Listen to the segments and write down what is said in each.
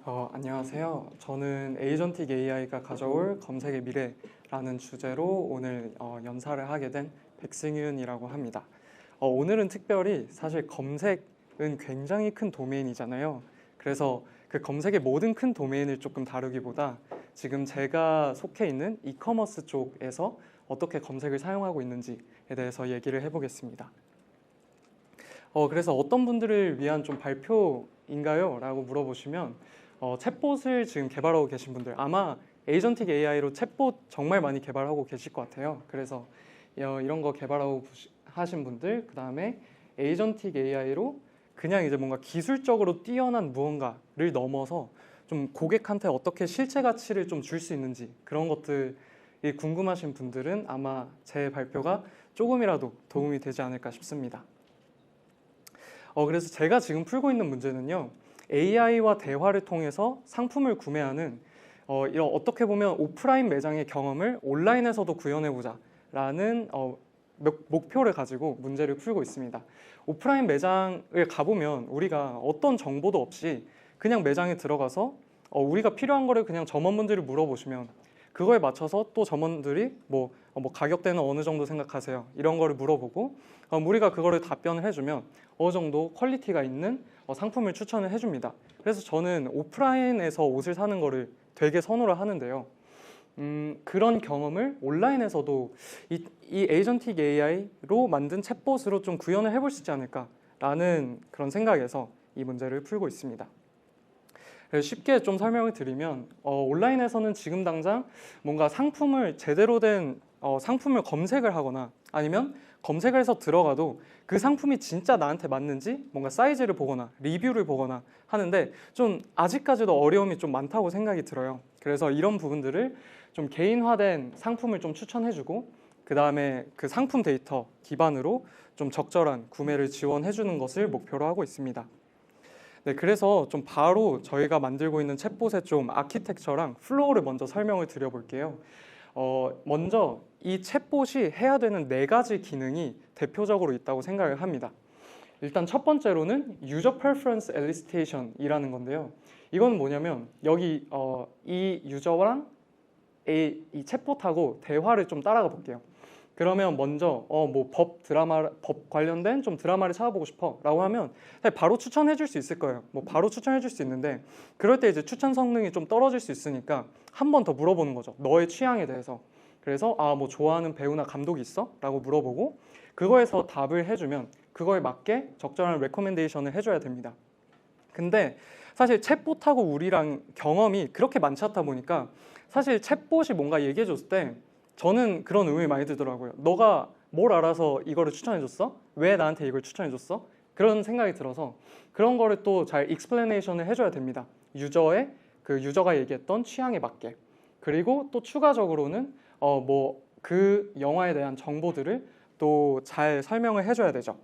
안녕하세요. 저는 에이전틱 AI가 가져올 검색의 미래라는 주제로 오늘 연사를 하게 된 백승윤이라고 합니다. 오늘은 특별히 사실 검색은 굉장히 큰 도메인이잖아요. 그래서 그 검색의 모든 큰 도메인을 조금 다루기보다 지금 제가 속해 있는 이커머스 쪽에서 어떻게 검색을 사용하고 있는지에 대해서 얘기를 해보겠습니다. 그래서 어떤 분들을 위한 좀 발표인가요? 라고 물어보시면 챗봇을 지금 개발하고 계신 분들, 아마 에이전틱 AI로 챗봇 정말 많이 개발하고 계실 것 같아요. 그래서 이런 거 개발하고 하신 분들, 그 다음에 에이전틱 AI로 그냥 이제 뭔가 기술적으로 뛰어난 무언가를 넘어서 좀 고객한테 어떻게 실체 가치를 좀 줄 수 있는지, 그런 것들이 궁금하신 분들은 아마 제 발표가 조금이라도 도움이 되지 않을까 싶습니다. 그래서 제가 지금 풀고 있는 문제는요, AI와 대화를 통해서 상품을 구매하는 이런 어떻게 보면 오프라인 매장의 경험을 온라인에서도 구현해보자 라는 목표를 가지고 문제를 풀고 있습니다. 오프라인 매장을 가보면 우리가 어떤 정보도 없이 그냥 매장에 들어가서 우리가 필요한 거를 그냥 점원분들이 물어보시면 그거에 맞춰서 또 점원들이 뭐 가격대는 어느 정도 생각하세요? 이런 거를 물어보고 우리가 그거를 답변을 해주면 어느 정도 퀄리티가 있는 상품을 추천을 해줍니다. 그래서 저는 오프라인에서 옷을 사는 거를 되게 선호를 하는데요. 그런 경험을 온라인에서도 이 에이전틱 AI로 만든 챗봇으로 좀 구현을 해볼 수 있지 않을까라는 그런 생각에서 이 문제를 풀고 있습니다. 쉽게 좀 설명을 드리면 온라인에서는 지금 당장 뭔가 상품을 제대로 된 상품을 검색을 하거나 아니면 검색을 해서 들어가도 그 상품이 진짜 나한테 맞는지 뭔가 사이즈를 보거나 리뷰를 보거나 하는데 좀 아직까지도 어려움이 좀 많다고 생각이 들어요. 그래서 이런 부분들을 좀 개인화된 상품을 좀 추천해주고 그 다음에 그 상품 데이터 기반으로 좀 적절한 구매를 지원해주는 것을 목표로 하고 있습니다. 네, 그래서 좀 바로 저희가 만들고 있는 챗봇의 좀 아키텍처랑 플로우를 먼저 설명을 드려볼게요. 먼저 이 챗봇이 해야 되는 4가지 기능이 대표적으로 있다고 생각을 합니다. 일단 첫 번째로는 유저 프레퍼런스 엘리스테이션이라는 건데요. 이건 뭐냐면 여기 이 유저랑 이 챗봇하고 대화를 좀 따라가 볼게요. 그러면 먼저 법 관련된 좀 드라마를 찾아보고 싶어 라고 하면 바로 추천해 줄 수 있을 거예요. 바로 추천해 줄 수 있는데 그럴 때 이제 추천 성능이 좀 떨어질 수 있으니까 한 번 더 물어보는 거죠. 너의 취향에 대해서. 그래서 좋아하는 배우나 감독이 있어? 라고 물어보고 그거에서 답을 해주면 그거에 맞게 적절한 레코멘데이션을 해줘야 됩니다. 근데 사실 챗봇하고 우리랑 경험이 그렇게 많지 않다 보니까 사실 챗봇이 뭔가 얘기해 줬을 때 저는 그런 의문이 많이 들더라고요. 너가 뭘 알아서 이거를 추천해줬어? 왜 나한테 이걸 추천해줬어? 그런 생각이 들어서 그런 거를 또 잘 익스플레네이션을 해줘야 됩니다. 유저가 얘기했던 취향에 맞게. 그리고 또 추가적으로는 그 영화에 대한 정보들을 또 잘 설명을 해줘야 되죠.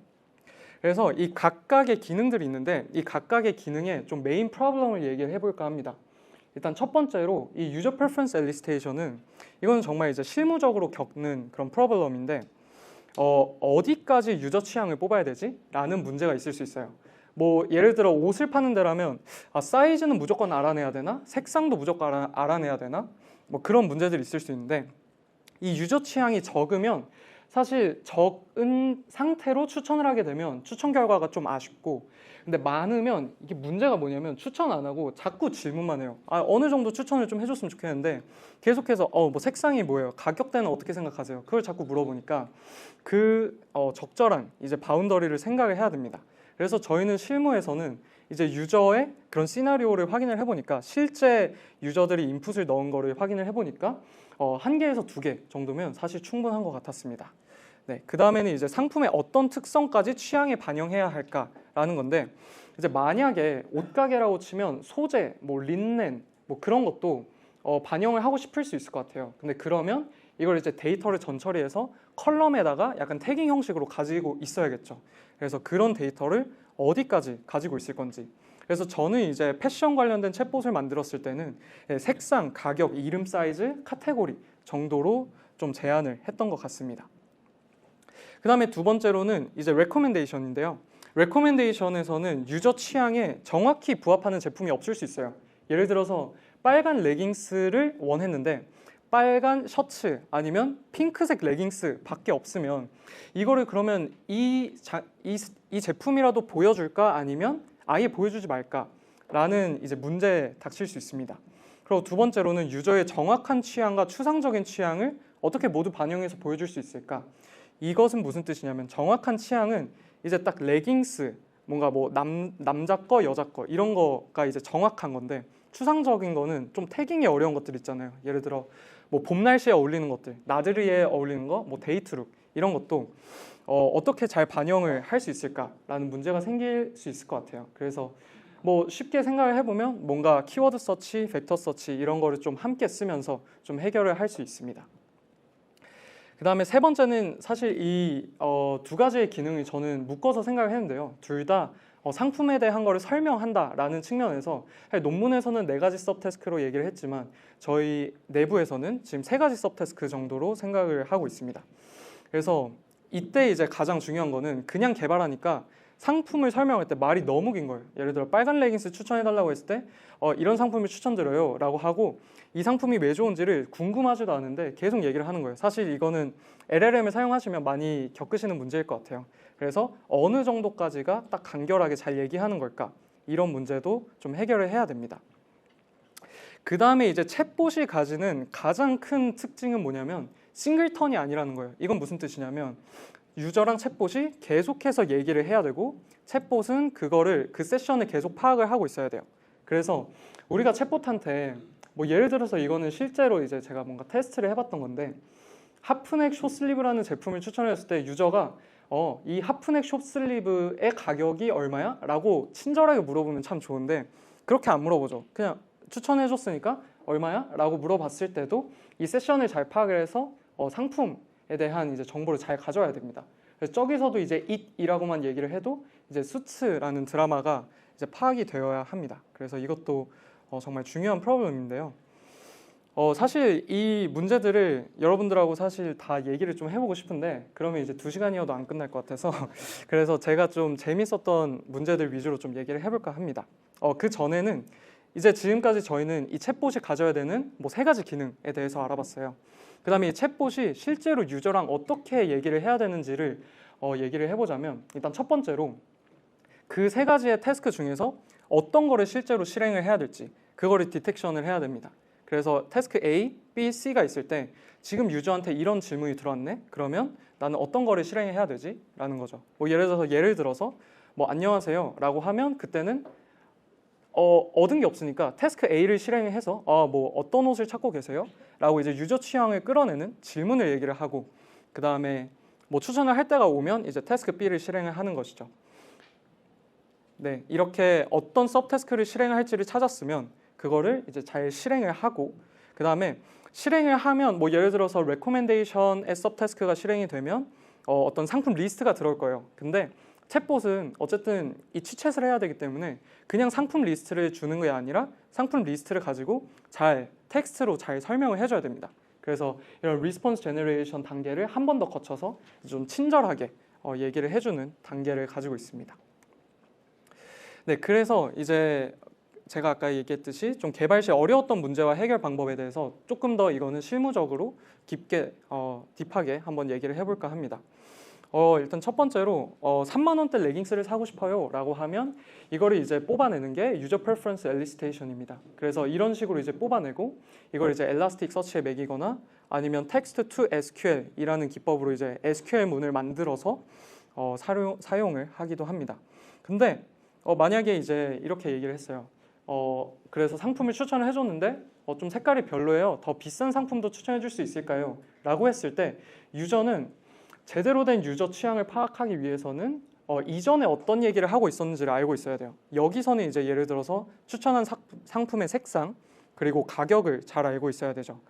그래서 이 각각의 기능들이 있는데 이 각각의 기능의 좀 메인 프로블럼을 얘기를 해볼까 합니다. 일단 첫 번째로 이 유저 프레퍼런스 엘리스테이션은 이건 정말 이제 실무적으로 겪는 그런 프로블럼인데 어디까지 유저 취향을 뽑아야 되지? 라는 문제가 있을 수 있어요. 예를 들어 옷을 파는 데라면 사이즈는 무조건 알아내야 되나? 색상도 무조건 알아내야 되나? 그런 문제들이 있을 수 있는데 이 유저 취향이 적으면 사실 적은 상태로 추천을 하게 되면 추천 결과가 좀 아쉽고 근데 많으면 이게 문제가 뭐냐면 추천 안 하고 자꾸 질문만 해요. 어느 정도 추천을 좀 해줬으면 좋겠는데 계속해서 색상이 뭐예요? 가격대는 어떻게 생각하세요? 그걸 자꾸 물어보니까 적절한 이제 바운더리를 생각을 해야 됩니다. 그래서 저희는 실무에서는 이제 유저의 그런 시나리오를 확인을 해보니까 실제 유저들이 인풋을 넣은 거를 확인을 해보니까 1개에서 2개 정도면 사실 충분한 것 같았습니다. 네, 그 다음에는 이제 상품의 어떤 특성까지 취향에 반영해야 할까라는 건데 이제 만약에 옷가게라고 치면 소재, 린넨 그런 것도 반영을 하고 싶을 수 있을 것 같아요. 근데 그러면 이걸 이제 데이터를 전처리해서 컬럼에다가 약간 태깅 형식으로 가지고 있어야겠죠. 그래서 그런 데이터를 어디까지 가지고 있을 건지. 그래서 저는 이제 패션 관련된 챗봇을 만들었을 때는 색상, 가격, 이름, 사이즈, 카테고리 정도로 좀 제한을 했던 것 같습니다. 그 다음에 두 번째로는 이제 레코멘데이션인데요. 레코멘데이션에서는 유저 취향에 정확히 부합하는 제품이 없을 수 있어요. 예를 들어서 빨간 레깅스를 원했는데 빨간 셔츠 아니면 핑크색 레깅스 밖에 없으면 이거를 그러면 이 제품이라도 보여줄까 아니면 아예 보여주지 말까 라는 이제 문제에 닥칠 수 있습니다. 그리고 두 번째로는 유저의 정확한 취향과 추상적인 취향을 어떻게 모두 반영해서 보여줄 수 있을까? 이것은 무슨 뜻이냐면 정확한 취향은 이제 딱 레깅스 뭔가 뭐 남자 거 여자 거 이런 거가 이제 정확한 건데 추상적인 거는 좀 태깅이 어려운 것들 있잖아요. 예를 들어 뭐 봄 날씨에 어울리는 것들, 나들이에 어울리는 거, 뭐 데이트룩 이런 것도 어떻게 잘 반영을 할 수 있을까라는 문제가 생길 수 있을 것 같아요. 그래서 뭐 쉽게 생각을 해보면 뭔가 키워드 서치, 벡터 서치 이런 거를 좀 함께 쓰면서 좀 해결을 할 수 있습니다. 그 다음에 세 번째는 사실 이 두 가지의 기능이 저는 묶어서 생각을 했는데요. 둘 다 상품에 대한 거를 설명한다라는 측면에서 논문에서는 4가지 서브태스크로 얘기를 했지만 저희 내부에서는 지금 3가지 서브태스크 정도로 생각을 하고 있습니다. 그래서 이때 이제 가장 중요한 거는 그냥 개발하니까 상품을 설명할 때 말이 너무 긴 거예요. 예를 들어 빨간 레깅스 추천해달라고 했을 때 이런 상품을 추천드려요 라고 하고 이 상품이 왜 좋은지를 궁금하지도 않은데 계속 얘기를 하는 거예요. 사실 이거는 LLM을 사용하시면 많이 겪으시는 문제일 것 같아요. 그래서 어느 정도까지가 딱 간결하게 잘 얘기하는 걸까? 이런 문제도 좀 해결을 해야 됩니다. 그 다음에 이제 챗봇이 가지는 가장 큰 특징은 뭐냐면 싱글턴이 아니라는 거예요. 이건 무슨 뜻이냐면 유저랑 챗봇이 계속해서 얘기를 해야 되고 챗봇은 그 세션을 계속 파악을 하고 있어야 돼요. 그래서 우리가 챗봇한테 뭐 예를 들어서 이거는 실제로 이제 제가 뭔가 테스트를 해봤던 건데 하프넥 숏슬리브라는 제품을 추천했을 때 유저가 이 하프넥 숏슬리브의 가격이 얼마야? 라고 친절하게 물어보면 참 좋은데 그렇게 안 물어보죠. 그냥 추천해줬으니까 얼마야? 라고 물어봤을 때도 이 세션을 잘 파악을 해서 상품에 대한 이제 정보를 잘 가져야 됩니다. 그래서 저기서도 이제 it이라고만 얘기를 해도 이제 수츠라는 드라마가 이제 파악이 되어야 합니다. 그래서 이것도 정말 중요한 프로블럼인데요. 사실 이 문제들을 여러분들하고 사실 다 얘기를 좀 해보고 싶은데 그러면 이제 2시간이어도 안 끝날 것 같아서 그래서 제가 좀 재밌었던 문제들 위주로 좀 얘기를 해볼까 합니다. 그 전에는 이제 지금까지 저희는 이 챗봇이 가져야 되는 뭐 3가지 기능에 대해서 알아봤어요. 그 다음에 이 챗봇이 실제로 유저랑 어떻게 얘기를 해야 되는지를 얘기를 해보자면 일단 첫 번째로 그 3가지의 태스크 중에서 어떤 거를 실제로 실행을 해야 될지 그거를 디텍션을 해야 됩니다. 그래서 태스크 A, B, C가 있을 때 지금 유저한테 이런 질문이 들어왔네? 그러면 나는 어떤 거를 실행해야 되지? 라는 거죠. 뭐 예를 들어서 뭐 안녕하세요 라고 하면 그때는 얻은 게 없으니까 태스크 A를 실행해서 뭐 어떤 옷을 찾고 계세요? 라고 이제 유저 취향을 끌어내는 질문을 얘기를 하고 그 다음에 뭐 추천을 할 때가 오면 이제 태스크 B를 실행을 하는 것이죠. 네, 이렇게 어떤 서브태스크를 실행할지를 찾았으면 그거를 이제 잘 실행을 하고 그 다음에 실행을 하면 뭐 예를 들어서 레코멘데이션의 서브태스크가 실행이 되면 어떤 상품 리스트가 들어올 거예요. 근데 챗봇은 어쨌든 이 취챗을 해야 되기 때문에 그냥 상품 리스트를 주는 게 아니라 상품 리스트를 가지고 잘 텍스트로 잘 설명을 해줘야 됩니다. 그래서 이런 리스폰스 제너레이션 단계를 한 번 더 거쳐서 좀 친절하게 얘기를 해주는 단계를 가지고 있습니다. 네, 그래서 이제 제가 아까 얘기했듯이 좀 개발 시 어려웠던 문제와 해결 방법에 대해서 조금 더 이거는 실무적으로 깊게 딥하게 한번 얘기를 해볼까 합니다. 일단 첫 번째로 3만 원대 레깅스를 사고 싶어요 라고 하면 이거를 이제 뽑아내는 게 유저 프레퍼런스 엘리스테이션입니다. 그래서 이런 식으로 이제 뽑아내고 이걸 이제 엘라스틱 서치에 매기거나 아니면 텍스트 투 SQL 이라는 기법으로 이제 SQL 문을 만들어서 사용을 하기도 합니다. 근데 만약에 이제 이렇게 얘기를 했어요. 그래서 상품을 추천을 해줬는데 좀 색깔이 별로예요. 더 비싼 상품도 추천해 줄 수 있을까요? 라고 했을 때 유저는 제대로 된 유저 취향을 파악하기 위해서는 이전에 어떤 얘기를 하고 있었는지를 알고 있어야 돼요. 여기서는 이제 예를 들어서 추천한 상품의 색상 그리고 가격을 잘 알고 있어야 되죠.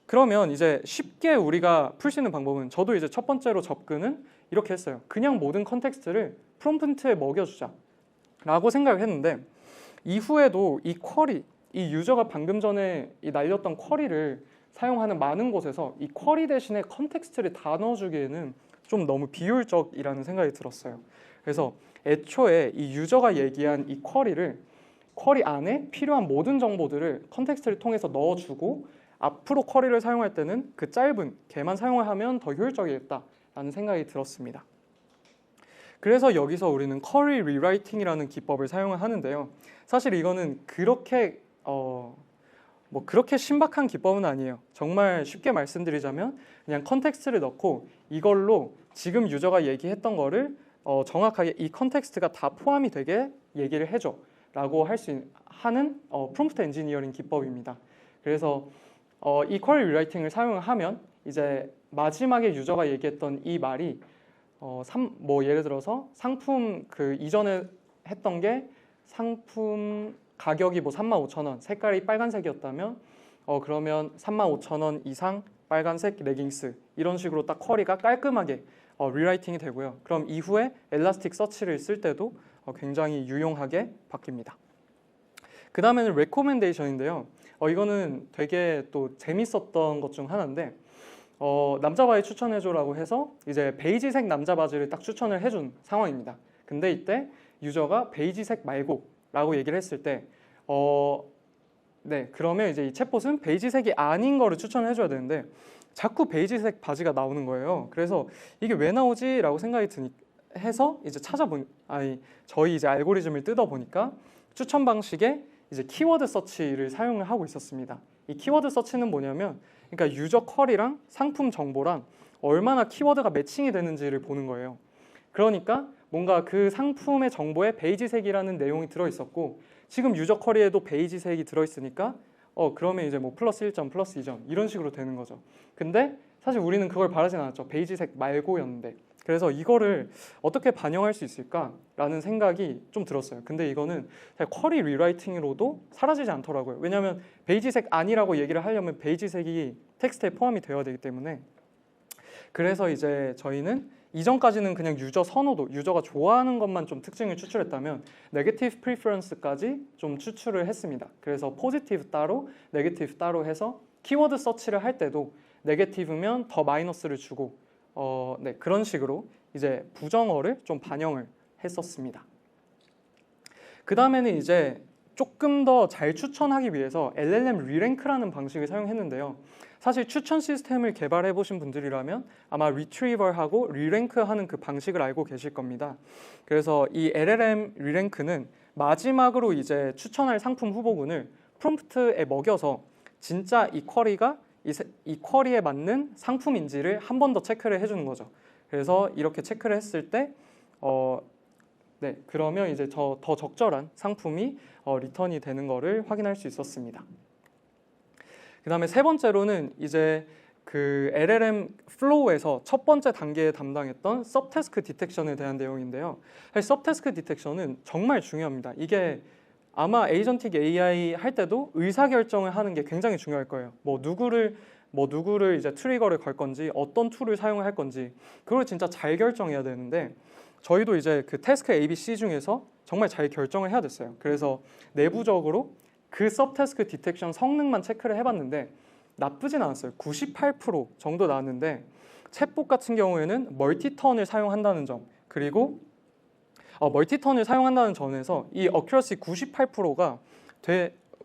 그러면 이제 쉽게 우리가 풀 수 있는 방법은 저도 이제 첫 번째로 접근은 이렇게 했어요. 그냥 모든 컨텍스트를 프롬프트에 먹여주자 라고 생각을 했는데 이후에도 이 쿼리, 이 유저가 방금 전에 이 날렸던 쿼리를 사용하는 많은 곳에서 이 쿼리 대신에 컨텍스트를 다 넣어주기에는 좀 너무 비효율적이라는 생각이 들었어요. 그래서 애초에 이 유저가 얘기한 이 쿼리를 쿼리 안에 필요한 모든 정보들을 컨텍스트를 통해서 넣어주고 앞으로 쿼리를 사용할 때는 그 짧은 걔만 사용을 하면 더 효율적이겠다라는 생각이 들었습니다. 그래서 여기서 우리는 쿼리 리라이팅이라는 기법을 사용을 하는데요. 사실 이거는 그렇게 그렇게 신박한 기법은 아니에요. 정말 쉽게 말씀드리자면 그냥 컨텍스트를 넣고 이걸로 지금 유저가 얘기했던 거를 정확하게 이 컨텍스트가 다 포함이 되게 얘기를 해줘 라고 할 수 하는 프롬프트 엔지니어링 기법입니다. 그래서 이 쿼리 리라이팅을 사용하면 이제 마지막에 유저가 얘기했던 이 말이 예를 들어서 상품 그 이전에 했던 게 상품 가격이 35,000원, 색깔이 빨간색이었다면 그러면 35,000원 이상 빨간색 레깅스 이런 식으로 딱 쿼리가 깔끔하게 리라이팅이 되고요. 그럼 이후에 엘라스틱 서치를 쓸 때도 굉장히 유용하게 바뀝니다. 그 다음에는 레코멘데이션인데요. 이거는 되게 또 재밌었던 것 중 하나인데 남자 바지 추천해줘라고 해서 이제 베이지색 남자 바지를 딱 추천을 해준 상황입니다. 근데 이때 유저가 베이지색 말고 라고 얘기를 했을 때 네, 그러면 이제 이 챗봇은 베이지색이 아닌 거를 추천을 해줘야 되는데 자꾸 베이지색 바지가 나오는 거예요. 그래서 이게 왜 나오지? 라고 생각이 해서 이제 저희 이제 알고리즘을 뜯어 보니까 추천 방식에 이제 키워드 서치를 사용을 하고 있었습니다. 이 키워드 서치는 뭐냐면 그러니까 유저 쿼리랑 상품 정보랑 얼마나 키워드가 매칭이 되는지를 보는 거예요. 그러니까 뭔가 그 상품의 정보에 베이지색이라는 내용이 들어있었고 지금 유저 쿼리에도 베이지색이 들어있으니까 그러면 이제 플러스 1점, 플러스 2점 이런 식으로 되는 거죠. 근데 사실 우리는 그걸 바라진 않았죠. 베이지색 말고였는데. 그래서 이거를 어떻게 반영할 수 있을까라는 생각이 좀 들었어요. 근데 이거는 쿼리 리라이팅으로도 사라지지 않더라고요. 왜냐하면 베이지색 아니라고 얘기를 하려면 베이지색이 텍스트에 포함이 되어야 되기 때문에. 그래서 이제 저희는 이전까지는 그냥 유저 선호도, 유저가 좋아하는 것만 좀 특징을 추출했다면 네거티브 프리퍼런스까지 좀 추출을 했습니다. 그래서 포지티브 따로, 네거티브 따로 해서 키워드 서치를 할 때도 네거티브면 더 마이너스를 주고 네, 그런 식으로 이제 부정어를 좀 반영을 했었습니다. 그 다음에는 이제 조금 더 잘 추천하기 위해서 LLM 리랭크라는 방식을 사용했는데요. 사실 추천 시스템을 개발해 보신 분들이라면 아마 리트리버하고 리랭크하는 그 방식을 알고 계실 겁니다. 그래서 이 LLM 리랭크는 마지막으로 이제 추천할 상품 후보군을 프롬프트에 먹여서 진짜 이 쿼리가 이 쿼리에 맞는 상품인지를 한 번 더 체크를 해주는 거죠. 그래서 이렇게 체크를 했을 때 네, 그러면 이제 더 적절한 상품이 리턴이 되는 거를 확인할 수 있었습니다. 그 다음에 세 번째로는 이제 그 LLM 플로우에서 첫 번째 단계에 담당했던 서브태스크 디텍션에 대한 내용인데요. 사실 서브태스크 디텍션은 정말 중요합니다. 이게 아마 에이전틱 AI 할 때도 의사결정을 하는 게 굉장히 중요할 거예요. 누구를 이제 트리거를 걸 건지 어떤 툴을 사용을 할 건지 그걸 진짜 잘 결정해야 되는데 저희도 이제 그 태스크 ABC 중에서 정말 잘 결정을 해야 됐어요. 그래서 내부적으로 그 서브태스크 디텍션 성능만 체크를 해봤는데 나쁘진 않았어요. 98% 정도 나왔는데 챗봇 같은 경우에는 멀티턴을 사용한다는 점 그리고 멀티턴을 사용한다는 점에서 이 어큐러시 98%가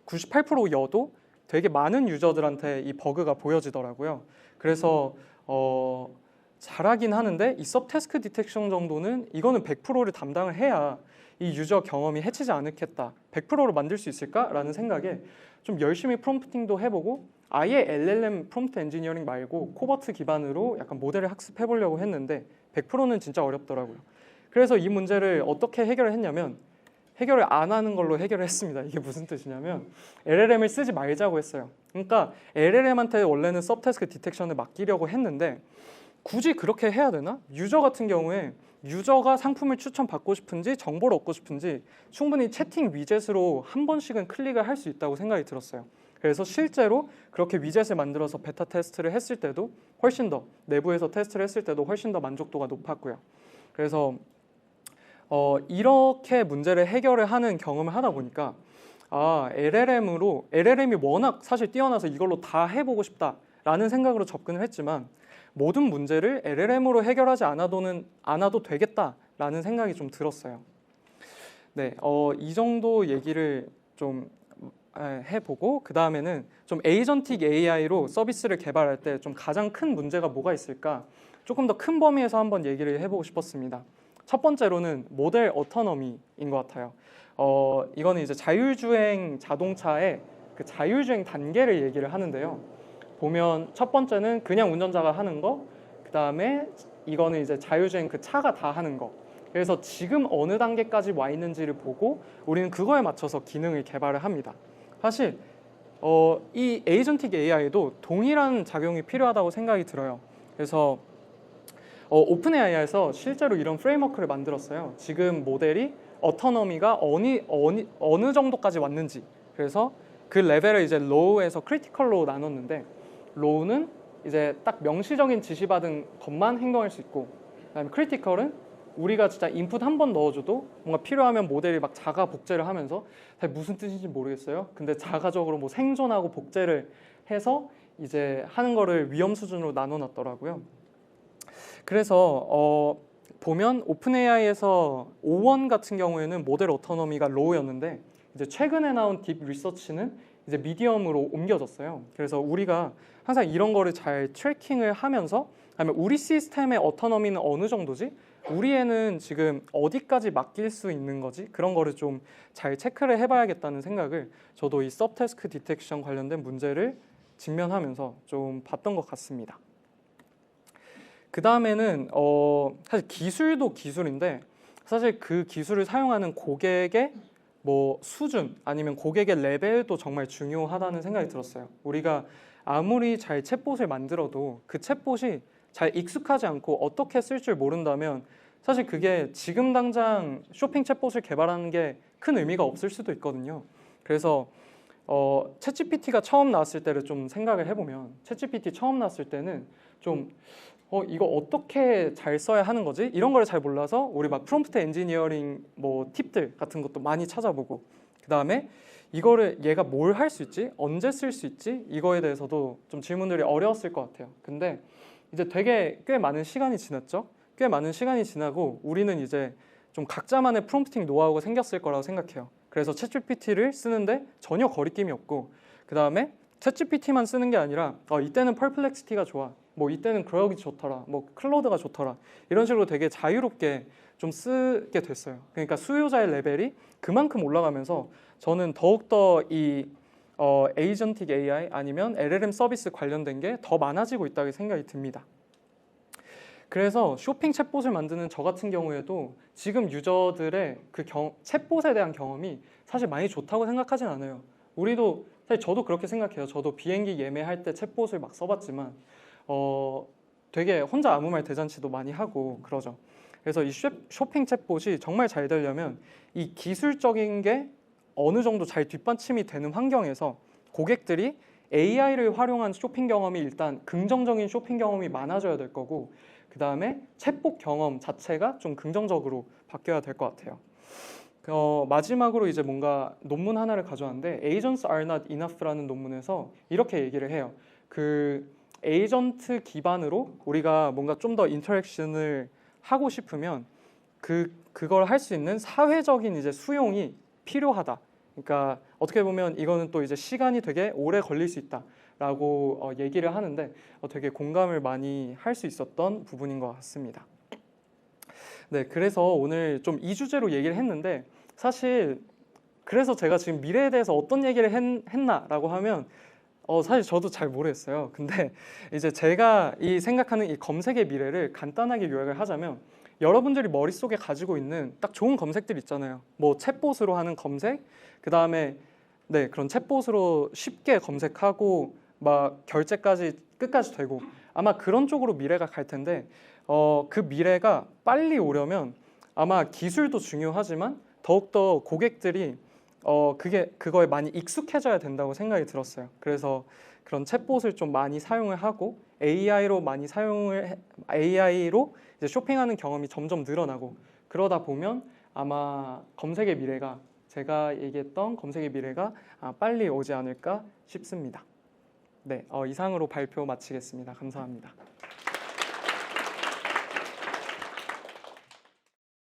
98%여도 되게 많은 유저들한테 이 버그가 보여지더라고요. 그래서 잘하긴 하는데 이 서브태스크 디텍션 정도는 이거는 100%를 담당을 해야 이 유저 경험이 해치지 않겠다. 100%로 만들 수 있을까라는 생각에 좀 열심히 프롬프팅도 해보고 아예 LLM 프롬프트 엔지니어링 말고 코버트 기반으로 약간 모델을 학습해 보려고 했는데 100%는 진짜 어렵더라고요. 그래서 이 문제를 어떻게 해결을 했냐면 해결을 안 하는 걸로 해결을 했습니다. 이게 무슨 뜻이냐면 LLM을 쓰지 말자고 했어요. 그러니까 LLM한테 원래는 서브태스크 디텍션을 맡기려고 했는데 굳이 그렇게 해야 되나? 유저 같은 경우에 유저가 상품을 추천받고 싶은지 정보를 얻고 싶은지 충분히 채팅 위젯으로 한 번씩은 클릭을 할 수 있다고 생각이 들었어요. 그래서 실제로 그렇게 위젯을 만들어서 베타 테스트를 했을 때도 훨씬 더 내부에서 테스트를 했을 때도 훨씬 더 만족도가 높았고요. 그래서 이렇게 문제를 해결을 하는 경험을 하다 보니까 LLM이 워낙 사실 뛰어나서 이걸로 다 해보고 싶다라는 생각으로 접근을 했지만 모든 문제를 LLM으로 해결하지 않아도 되겠다라는 생각이 좀 들었어요. 네, 이 정도 얘기를 좀 해보고, 그 다음에는 좀 에이전틱 AI로 서비스를 개발할 때 좀 가장 큰 문제가 뭐가 있을까, 조금 더 큰 범위에서 한번 얘기를 해보고 싶었습니다. 첫 번째로는 모델 어토노미인 것 같아요. 이거는 이제 자율주행 자동차의 그 자율주행 단계를 얘기를 하는데요. 보면 첫 번째는 그냥 운전자가 하는 거, 그 다음에 이거는 이제 자율주행 그 차가 다 하는 거. 그래서 지금 어느 단계까지 와 있는지를 보고 우리는 그거에 맞춰서 기능을 개발을 합니다. 사실 이 에이전틱 AI도 동일한 작용이 필요하다고 생각이 들어요. 그래서 오픈 AI에서 실제로 이런 프레임워크를 만들었어요. 지금 모델이 어토노미가 어느 정도까지 왔는지, 그래서 그 레벨을 이제 로우에서 크리티컬로 나눴는데, 로우는 이제 딱 명시적인 지시받은 것만 행동할 수 있고, 그다음에 크리티컬은 우리가 진짜 인풋 한 번 넣어줘도 뭔가 필요하면 모델이 막 자가 복제를 하면서, 사실 무슨 뜻인지 모르겠어요. 근데 자가적으로 뭐 생존하고 복제를 해서 이제 하는 거를 위험 수준으로 나눠놨더라고요. 그래서 보면 오픈 AI에서 O1 같은 경우에는 모델 오토노미가 로우였는데, 이제 최근에 나온 딥 리서치는 이제 미디엄으로 옮겨졌어요. 그래서 우리가 항상 이런 거를 잘 트래킹을 하면서, 아니면 우리 시스템의 오토노미는 어느 정도지? 우리 애는 지금 어디까지 맡길 수 있는 거지? 그런 거를 좀 잘 체크를 해봐야겠다는 생각을, 저도 이 서브태스크 디텍션 관련된 문제를 직면하면서 좀 봤던 것 같습니다. 그 다음에는 사실 기술도 기술인데, 사실 그 기술을 사용하는 고객의 뭐 수준 아니면 고객의 레벨도 정말 중요하다는 생각이 들었어요. 우리가 아무리 잘 챗봇을 만들어도 그 챗봇이 잘 익숙하지 않고 어떻게 쓸 줄 모른다면, 사실 그게 지금 당장 쇼핑 챗봇을 개발하는 게 큰 의미가 없을 수도 있거든요. 그래서 챗GPT가 처음 나왔을 때를 좀 생각을 해보면, 챗GPT 처음 나왔을 때는 좀 이거 어떻게 잘 써야 하는 거지? 이런 걸 잘 몰라서 우리 막 프롬프트 엔지니어링 뭐 팁들 같은 것도 많이 찾아보고, 그 다음에 이거를 얘가 뭘 할 수 있지? 언제 쓸 수 있지? 이거에 대해서도 좀 질문들이 어려웠을 것 같아요. 근데 이제 되게 꽤 많은 시간이 지났죠? 꽤 많은 시간이 지나고 우리는 이제 좀 각자만의 프롬프팅 노하우가 생겼을 거라고 생각해요. 그래서 챗GPT를 쓰는데 전혀 거리낌이 없고, 그 다음에 챗GPT만 쓰는 게 아니라 이때는 펄플렉시티가 좋아, 뭐 이때는 그러기 좋더라, 뭐 클로드가 좋더라, 이런 식으로 되게 자유롭게 좀 쓰게 됐어요. 그러니까 수요자의 레벨이 그만큼 올라가면서 저는 더욱더 이 에이전틱 AI 아니면 LLM 서비스 관련된 게 더 많아지고 있다고 생각이 듭니다. 그래서 쇼핑 챗봇을 만드는 저 같은 경우에도 지금 유저들의 그 챗봇에 대한 경험이 사실 많이 좋다고 생각하진 않아요. 우리도 사실 저도 그렇게 생각해요. 저도 비행기 예매할 때 챗봇을 막 써봤지만 되게 혼자 아무 말 대잔치도 많이 하고 그러죠. 그래서 이 쇼핑 챗봇이 정말 잘 되려면 이 기술적인 게 어느 정도 잘 뒷받침이 되는 환경에서 고객들이 AI를 활용한 쇼핑 경험이 일단 긍정적인 쇼핑 경험이 많아져야 될 거고, 그 다음에 챗봇 경험 자체가 좀 긍정적으로 바뀌어야 될 것 같아요. 마지막으로 이제 뭔가 논문 하나를 가져왔는데, Agents are not enough라는 논문에서 이렇게 얘기를 해요. 그 에이전트 기반으로 우리가 뭔가 좀 더 인터랙션을 하고 싶으면 그걸 할 수 있는 사회적인 이제 수용이 필요하다. 그러니까 어떻게 보면 이거는 또 이제 시간이 되게 오래 걸릴 수 있다라고 얘기를 하는데, 되게 공감을 많이 할 수 있었던 부분인 것 같습니다. 네, 그래서 오늘 좀 이 주제로 얘기를 했는데, 사실 그래서 제가 지금 미래에 대해서 어떤 얘기를 했나라고 하면 사실 저도 잘 모르겠어요. 근데 이제 제가 이 생각하는 이 검색의 미래를 간단하게 요약을 하자면, 여러분들이 머릿속에 가지고 있는 딱 좋은 검색들 있잖아요. 뭐 챗봇으로 하는 검색, 그 다음에 네, 그런 챗봇으로 쉽게 검색하고 막 결제까지 끝까지 되고, 아마 그런 쪽으로 미래가 갈 텐데, 그 미래가 빨리 오려면 아마 기술도 중요하지만 더욱더 고객들이 그거에 많이 익숙해져야 된다고 생각이 들었어요. 그래서 그런 챗봇을 좀 많이 사용을 하고 AI로 이제 쇼핑하는 경험이 점점 늘어나고, 그러다 보면 아마 검색의 미래가, 제가 얘기했던 검색의 미래가 빨리 오지 않을까 싶습니다. 네, 이상으로 발표 마치겠습니다. 감사합니다.